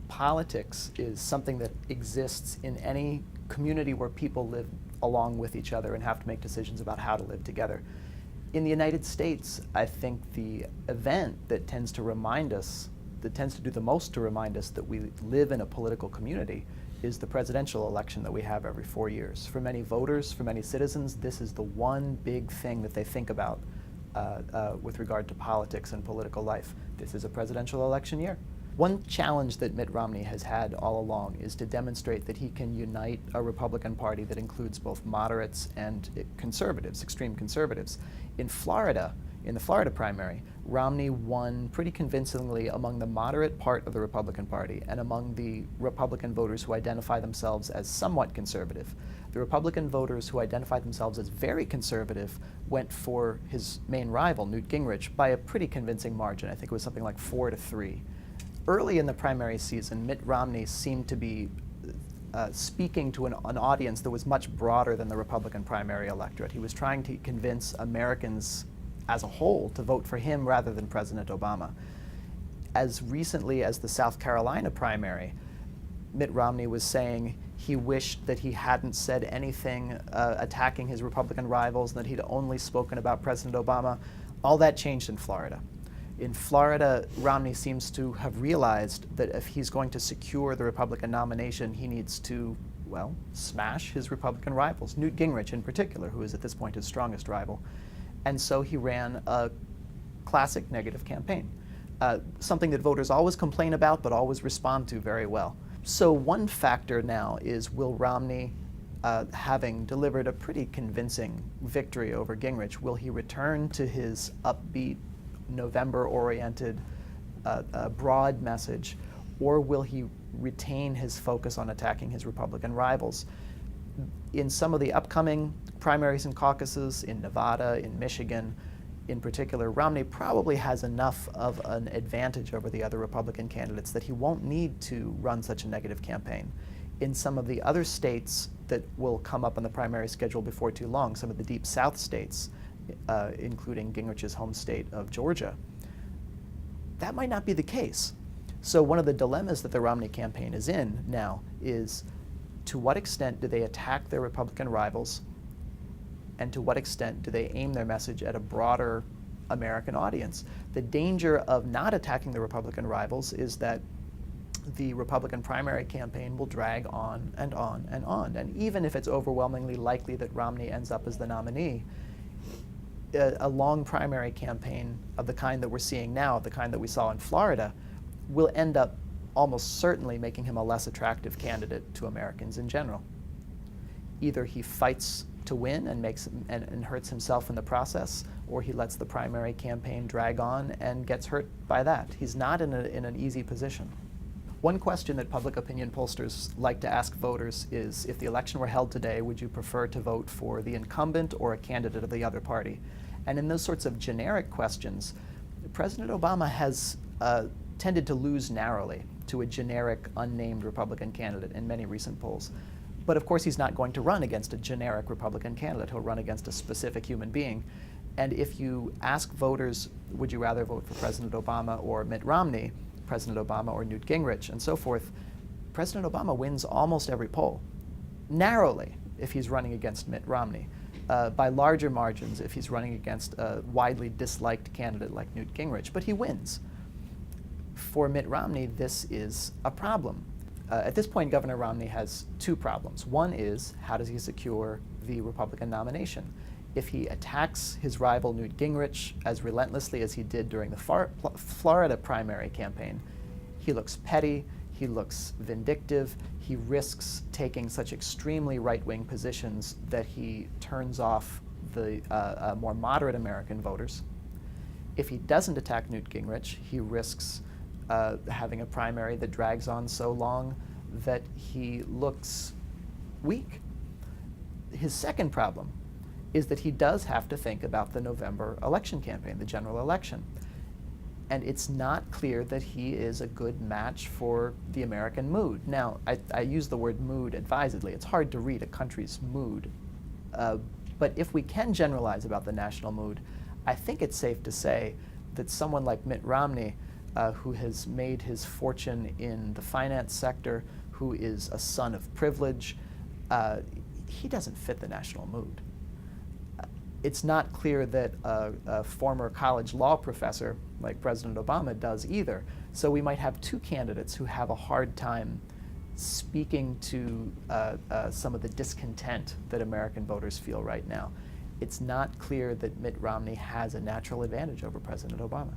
politics is something that exists in any community where people live along with each other and have to make decisions about how to live together. In the United States, I think the event that tends to do the most to remind us that we live in a political community is the presidential election that we have every 4 years. For many voters, for many citizens, this is the one big thing that they think about with regard to politics and political life. This is a presidential election year. One challenge that Mitt Romney has had all along is to demonstrate that he can unite a Republican Party that includes both moderates and conservatives, extreme conservatives. In Florida, in the Florida primary, Romney won pretty convincingly among the moderate part of the Republican Party and among the Republican voters who identify themselves as somewhat conservative. The Republican voters who identify themselves as very conservative went for his main rival, Newt Gingrich, by a pretty convincing margin. I think it was something like 4-3. Early in the primary season, Mitt Romney seemed to be speaking to an audience that was much broader than the Republican primary electorate. He was trying to convince Americans as a whole to vote for him rather than President Obama. As recently as the South Carolina primary, Mitt Romney was saying he wished that he hadn't said anything attacking his Republican rivals, and that he'd only spoken about President Obama. All that changed in Florida. In Florida, Romney seems to have realized that if he's going to secure the Republican nomination, he needs to, well, smash his Republican rivals, Newt Gingrich in particular, who is at this point his strongest rival. And so he ran a classic negative campaign, something that voters always complain about but always respond to very well. So one factor now is, will Romney, having delivered a pretty convincing victory over Gingrich, will he return to his upbeat, November-oriented, broad message, or will he retain his focus on attacking his Republican rivals? In some of the upcoming primaries and caucuses, in Nevada, in Michigan in particular, Romney probably has enough of an advantage over the other Republican candidates that he won't need to run such a negative campaign. In some of the other states that will come up on the primary schedule before too long, some of the deep South states, including Gingrich's home state of Georgia, that might not be the case. So one of the dilemmas that the Romney campaign is in now is, to what extent do they attack their Republican rivals, and to what extent do they aim their message at a broader American audience? The danger of not attacking the Republican rivals is that the Republican primary campaign will drag on and on and on. And even if it's overwhelmingly likely that Romney ends up as the nominee, a long primary campaign of the kind that we're seeing now, the kind that we saw in Florida, will end up almost certainly making him a less attractive candidate to Americans in general. Either he fights to win and hurts himself in the process, or he lets the primary campaign drag on and gets hurt by that. He's not in an easy position. One question that public opinion pollsters like to ask voters is, if the election were held today, would you prefer to vote for the incumbent or a candidate of the other party? And in those sorts of generic questions, President Obama has tended to lose narrowly to a generic, unnamed Republican candidate in many recent polls. But of course, he's not going to run against a generic Republican candidate. He'll run against a specific human being. And if you ask voters, would you rather vote for President Obama or Mitt Romney, President Obama or Newt Gingrich, and so forth, President Obama wins almost every poll. Narrowly, if he's running against Mitt Romney. By larger margins, if he's running against a widely disliked candidate like Newt Gingrich. But he wins. For Mitt Romney, this is a problem. At this point, Governor Romney has two problems. One is, how does he secure the Republican nomination? If he attacks his rival Newt Gingrich as relentlessly as he did during the Florida primary campaign, he looks petty, he looks vindictive, he risks taking such extremely right-wing positions that he turns off the more moderate American voters. If he doesn't attack Newt Gingrich, he risks having a primary that drags on so long that he looks weak. His second problem is that he does have to think about the November election campaign, the general election. And it's not clear that he is a good match for the American mood. Now, I use the word mood advisedly. It's hard to read a country's mood. But if we can generalize about the national mood, I think it's safe to say that someone like Mitt Romney who has made his fortune in the finance sector, who is a son of privilege, he doesn't fit the national mood. It's not clear that a former college law professor like President Obama does either. So we might have two candidates who have a hard time speaking to some of the discontent that American voters feel right now. It's not clear that Mitt Romney has a natural advantage over President Obama.